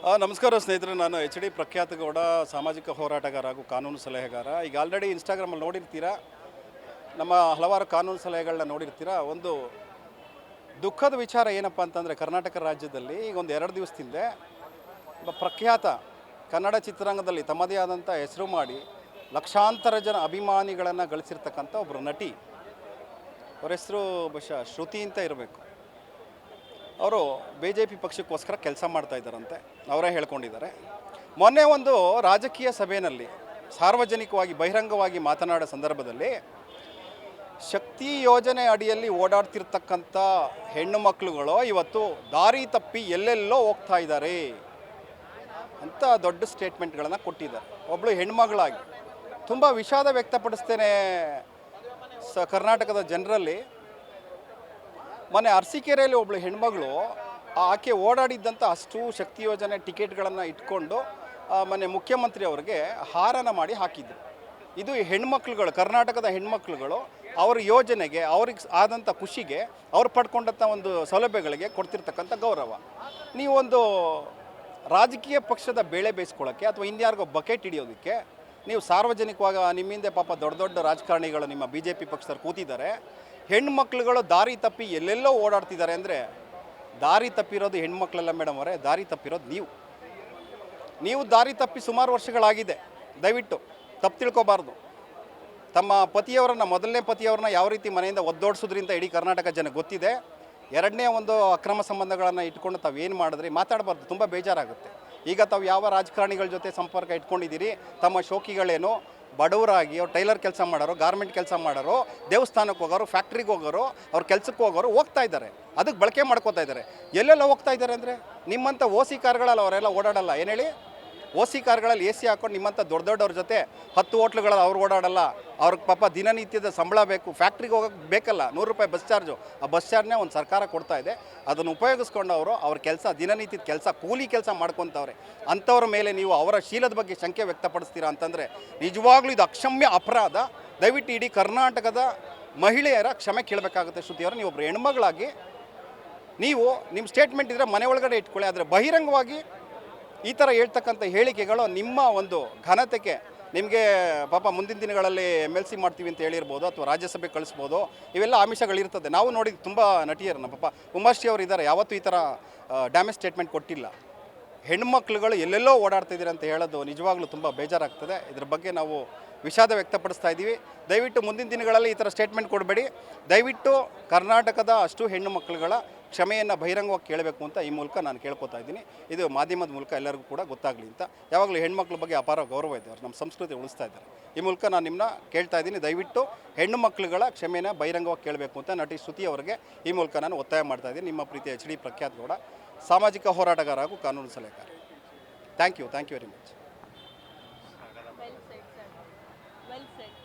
ನಮಸ್ಕಾರ ಸ್ನೇಹಿತರೆ, ನಾನು ಎಚ್ ಡಿ ಪ್ರಖ್ಯಾತ ಗೌಡ, ಸಾಮಾಜಿಕ ಹೋರಾಟಗಾರ ಹಾಗೂ ಕಾನೂನು ಸಲಹೆಗಾರ. ಈಗ ಆಲ್ರೆಡಿ ಇನ್ಸ್ಟಾಗ್ರಾಮಲ್ಲಿ ನೋಡಿರ್ತೀರಾ, ನಮ್ಮ ಹಲವಾರು ಕಾನೂನು ಸಲಹೆಗಳನ್ನ ನೋಡಿರ್ತೀರಾ. ಒಂದು ದುಃಖದ ವಿಚಾರ ಏನಪ್ಪ ಅಂತಂದರೆ, ಕರ್ನಾಟಕ ರಾಜ್ಯದಲ್ಲಿ ಈಗ ಒಂದು 2 ದಿವಸದಿಂದ ಒಬ್ಬ ಪ್ರಖ್ಯಾತ ಕನ್ನಡ ಚಿತ್ರರಂಗದಲ್ಲಿ ತಮ್ಮದೇ ಆದಂಥ ಹೆಸರು ಮಾಡಿ ಲಕ್ಷಾಂತರ ಜನ ಅಭಿಮಾನಿಗಳನ್ನು ಗಳಿಸಿರ್ತಕ್ಕಂಥ ಒಬ್ಬರು ನಟಿ. ಅವ್ರ ಹೆಸರು ಬಹುಶಃ ಶ್ರುತಿ ಅಂತ ಇರಬೇಕು. ಅವರು BJP ಪಕ್ಷಕ್ಕೋಸ್ಕರ ಕೆಲಸ ಮಾಡ್ತಾ ಇದ್ದಾರಂತೆ, ಅವರೇ ಹೇಳ್ಕೊಂಡಿದ್ದಾರೆ. ಮೊನ್ನೆ ಒಂದು ರಾಜಕೀಯ ಸಭೆಯಲ್ಲಿ ಸಾರ್ವಜನಿಕವಾಗಿ ಬಹಿರಂಗವಾಗಿ ಮಾತನಾಡೋ ಸಂದರ್ಭದಲ್ಲಿ ಶಕ್ತಿ ಯೋಜನೆ ಅಡಿಯಲ್ಲಿ ಓಡಾಡ್ತಿರ್ತಕ್ಕಂಥ ಹೆಣ್ಣು ಮಕ್ಕಳುಗಳು ಇವತ್ತು ದಾರಿ ತಪ್ಪಿ ಎಲ್ಲೆಲ್ಲೋ ಹೋಗ್ತಾ ಇದ್ದಾರೆ ಅಂತ ದೊಡ್ಡ ಸ್ಟೇಟ್ಮೆಂಟ್ಗಳನ್ನು ಕೊಟ್ಟಿದ್ದಾರೆ. ಒಬ್ಬಳು ಹೆಣ್ಮಗಳಾಗಿ ತುಂಬ ವಿಷಾದ ವ್ಯಕ್ತಪಡಿಸ್ತೇನೆ. ಕರ್ನಾಟಕದ ಜನರಲ್ಲಿ ಮೊನ್ನೆ ಅರಸೀಕೆರೆಯಲ್ಲಿ ಒಬ್ಬಳು ಹೆಣ್ಮಗಳು ಆಕೆ ಓಡಾಡಿದ್ದಂಥ ಅಷ್ಟು ಶಕ್ತಿ ಯೋಜನೆ ಟಿಕೆಟ್ಗಳನ್ನು ಇಟ್ಕೊಂಡು ಮೊನ್ನೆ ಮುಖ್ಯಮಂತ್ರಿ ಅವರಿಗೆ ಹಾರನ ಮಾಡಿ ಹಾಕಿದ್ರು. ಇದು ಹೆಣ್ಮಕ್ಳುಗಳು, ಕರ್ನಾಟಕದ ಹೆಣ್ಮಕ್ಳುಗಳು ಅವ್ರ ಯೋಜನೆಗೆ, ಅವ್ರಿಗೆ ಆದಂಥ ಖುಷಿಗೆ, ಅವ್ರು ಪಡ್ಕೊಂಡಂಥ ಒಂದು ಸೌಲಭ್ಯಗಳಿಗೆ ಕೊಡ್ತಿರ್ತಕ್ಕಂಥ ಗೌರವ. ನೀವೊಂದು ರಾಜಕೀಯ ಪಕ್ಷದ ಬೇಳೆ ಬೇಯಿಸ್ಕೊಳ್ಳೋಕ್ಕೆ ಅಥವಾ ಇನ್ಯಾರಿಗೋ ಬಕೆಟ್ ಹಿಡಿಯೋದಕ್ಕೆ ನೀವು ಸಾರ್ವಜನಿಕವಾಗಿ ನಿಮ್ಮಿಂದ ಪಾಪ ದೊಡ್ಡ ದೊಡ್ಡ ರಾಜಕಾರಣಿಗಳು ನಿಮ್ಮ BJP ಪಕ್ಷದವ್ರು ಕೂತಿದ್ದಾರೆ. ಹೆಣ್ಮಕ್ಳುಗಳು ದಾರಿ ತಪ್ಪಿ ಎಲ್ಲೆಲ್ಲೋ ಓಡಾಡ್ತಿದ್ದಾರೆ ಅಂದರೆ, ದಾರಿ ತಪ್ಪಿರೋದು ಹೆಣ್ಮಕ್ಳೆಲ್ಲ ಮೇಡಮ್ ಅವರೇ, ದಾರಿ ತಪ್ಪಿರೋದು ನೀವು ದಾರಿ ತಪ್ಪಿ ಸುಮಾರು ವರ್ಷಗಳಾಗಿದೆ. ದಯವಿಟ್ಟು ತಪ್ಪು ತಿಳ್ಕೊಬಾರ್ದು. ತಮ್ಮ ಪತಿಯವರನ್ನು, ಮೊದಲನೇ ಪತಿಯವ್ರನ್ನ ಯಾವ ರೀತಿ ಮನೆಯಿಂದ ಒದ್ದೋಡಿಸೋದ್ರಿಂದ ಇಡೀ ಕರ್ನಾಟಕ ಜನ ಗೊತ್ತಿದೆ. ಎರಡನೇ ಒಂದು ಅಕ್ರಮ ಸಂಬಂಧಗಳನ್ನು ಇಟ್ಕೊಂಡು ತಾವು ಏನು ಮಾಡಿದ್ರಿ ಮಾತಾಡಬಾರ್ದು, ತುಂಬ ಬೇಜಾರಾಗುತ್ತೆ. ಈಗ ತಾವು ಯಾವ ರಾಜಕಾರಣಿಗಳ ಜೊತೆ ಸಂಪರ್ಕ ಇಟ್ಕೊಂಡಿದ್ದೀರಿ, ತಮ್ಮ ಶೋಕಿಗಳೇನು, ಬಡವರಾಗಿ ಅವ್ರು ಟೈಲರ್ ಕೆಲಸ ಮಾಡೋರು, ಗಾರ್ಮೆಂಟ್ ಕೆಲಸ ಮಾಡೋರು, ದೇವಸ್ಥಾನಕ್ಕೆ ಹೋಗೋರು, ಫ್ಯಾಕ್ಟ್ರಿಗೆ ಹೋಗೋರು, ಅವ್ರ ಕೆಲಸಕ್ಕೆ ಹೋಗೋರು ಹೋಗ್ತಾ ಇದ್ದಾರೆ, ಅದಕ್ಕೆ ಬಳಕೆ ಮಾಡ್ಕೋತಾ ಇದ್ದಾರೆ. ಎಲ್ಲೆಲ್ಲ ಹೋಗ್ತಾ ಇದ್ದಾರೆ ಅಂದರೆ, ನಿಮ್ಮಂಥ OC ಕಾರ್ಗಳಲ್ಲಿ ಅವರೆಲ್ಲ ಓಡಾಡಲ್ಲ. ಏನು ಹೇಳಿ, OC ಕಾರ್ಗಳಲ್ಲಿ AC ಹಾಕೊಂಡು ನಿಮ್ಮಂಥ ದೊಡ್ಡ ದೊಡ್ಡವ್ರ ಜೊತೆ 10 ಹೋಟ್ಲುಗಳಲ್ಲಿ ಅವ್ರು ಓಡಾಡಲ್ಲ. ಅವ್ರಿಗೆ ಪಾಪ ದಿನನಿತ್ಯದ ಸಂಬಳ ಬೇಕು, ಫ್ಯಾಕ್ಟ್ರಿಗೆ ಹೋಗೋಕ್ಕೆ ಬೇಕಲ್ಲ, 100 ರೂಪಾಯಿ ಬಸ್ ಚಾರ್ಜು. ಆ ಬಸ್ ಚಾರ್ಜ್ನೇ ಒಂದು ಸರ್ಕಾರ ಕೊಡ್ತಾ ಇದೆ, ಅದನ್ನು ಉಪಯೋಗಿಸ್ಕೊಂಡು ಅವರು ಅವ್ರ ಕೆಲಸ, ದಿನನಿತ್ಯದ ಕೆಲಸ, ಕೂಲಿ ಕೆಲಸ ಮಾಡ್ಕೊತವ್ರೆ. ಅಂಥವ್ರ ಮೇಲೆ ನೀವು ಅವರ ಶೀಲದ ಬಗ್ಗೆ ಶಂಕೆ ವ್ಯಕ್ತಪಡಿಸ್ತೀರಾ ಅಂತಂದರೆ ನಿಜವಾಗ್ಲೂ ಇದು ಅಕ್ಷಮ್ಯ ಅಪರಾಧ. ದಯವಿಟ್ಟು ಇಡೀ ಕರ್ನಾಟಕದ ಮಹಿಳೆಯರ ಕ್ಷಮೆ ಕೇಳಬೇಕಾಗುತ್ತೆ. ಶ್ರುತಿಯವರು, ನೀವು ಒಬ್ಬರು ಹೆಣ್ಮಗಳಾಗಿ ನೀವು ನಿಮ್ಮ ಸ್ಟೇಟ್ಮೆಂಟ್ ಇದ್ದರೆ ಮನೆ ಒಳಗಡೆ ಇಟ್ಕೊಳ್ಳಿ, ಆದರೆ ಬಹಿರಂಗವಾಗಿ ಈ ಥರ ಹೇಳ್ತಕ್ಕಂಥ ಹೇಳಿಕೆಗಳು ನಿಮ್ಮ ಒಂದು ಘನತೆಗೆ, ನಿಮಗೆ ಪಾಪ ಮುಂದಿನ ದಿನಗಳಲ್ಲಿ MLC ಮಾಡ್ತೀವಿ ಅಂತ ಹೇಳಿರ್ಬೋದು, ಅಥವಾ ರಾಜ್ಯಸಭೆ ಕಳಿಸ್ಬೋದು, ಇವೆಲ್ಲ ಆಮಿಷಗಳಿರ್ತದೆ. ನಾವು ನೋಡಿದ್ದು ತುಂಬ ನಟಿಯರನ್ನ, ಪಾಪ ಉಮಾಶ್ರೀ ಅವರು ಇದ್ದಾರೆ, ಯಾವತ್ತೂ ಈ ಥರ ಡ್ಯಾಮೇಜ್ ಸ್ಟೇಟ್ಮೆಂಟ್ ಕೊಟ್ಟಿಲ್ಲ. ಹೆಣ್ಮಕ್ಳುಗಳು ಎಲ್ಲೆಲ್ಲೋ ಓಡಾಡ್ತಿದ್ದೀರಿ ಅಂತ ಹೇಳೋದು ನಿಜವಾಗ್ಲೂ ತುಂಬ ಬೇಜಾರಾಗ್ತದೆ. ಇದ್ರ ಬಗ್ಗೆ ನಾವು ವಿಷಾದ ವ್ಯಕ್ತಪಡಿಸ್ತಾ ಇದ್ದೀವಿ. ದಯವಿಟ್ಟು ಮುಂದಿನ ದಿನಗಳಲ್ಲಿ ಈ ಥರ ಸ್ಟೇಟ್ಮೆಂಟ್ ಕೊಡಬೇಡಿ. ದಯವಿಟ್ಟು ಕರ್ನಾಟಕದ ಅಷ್ಟು ಹೆಣ್ಣು ಮಕ್ಕಳುಗಳ ಕ್ಷಮೆಯನ್ನು ಬಹಿರಂಗವಾಗಿ ಕೇಳಬೇಕು ಅಂತ ಈ ಮೂಲಕ ನಾನು ಕೇಳ್ಕೊತಾ ಇದ್ದೀನಿ. ಇದು ಮಾಧ್ಯಮದ ಮೂಲಕ ಎಲ್ಲರಿಗೂ ಕೂಡ ಗೊತ್ತಾಗಲಿ ಅಂತ. ಯಾವಾಗಲೂ ಹೆಣ್ಮಕ್ಳ ಬಗ್ಗೆ ಅಪಾರ ಗೌರವ ಇದೆ, ಅವ್ರು ನಮ್ಮ ಸಂಸ್ಕೃತಿ ಉಳಿಸ್ತಾ ಇದ್ದಾರೆ. ಈ ಮೂಲಕ ನಾನು ನಿಮ್ಮನ್ನ ಕೇಳ್ತಾ ಇದ್ದೀನಿ, ದಯವಿಟ್ಟು ಹೆಣ್ಣು ಮಕ್ಕಳುಗಳ ಕ್ಷಮೆಯನ್ನು ಬಹಿರಂಗವಾಗಿ ಕೇಳಬೇಕು ಅಂತ ನಟಿ ಶ್ರುತಿ ಅವರಿಗೆ ಈ ಮೂಲಕ ನಾನು ಒತ್ತಾಯ ಮಾಡ್ತಾ ಇದ್ದೀನಿ. ನಿಮ್ಮ ಪ್ರೀತಿಯ HD ಪ್ರಖ್ಯಾತ ಗೌಡ, ಸಾಮಾಜಿಕ ಹೋರಾಟಗಾರ ಹಾಗೂ ಕಾನೂನು ಸಲಹೆಗಾರ. Thank you very much.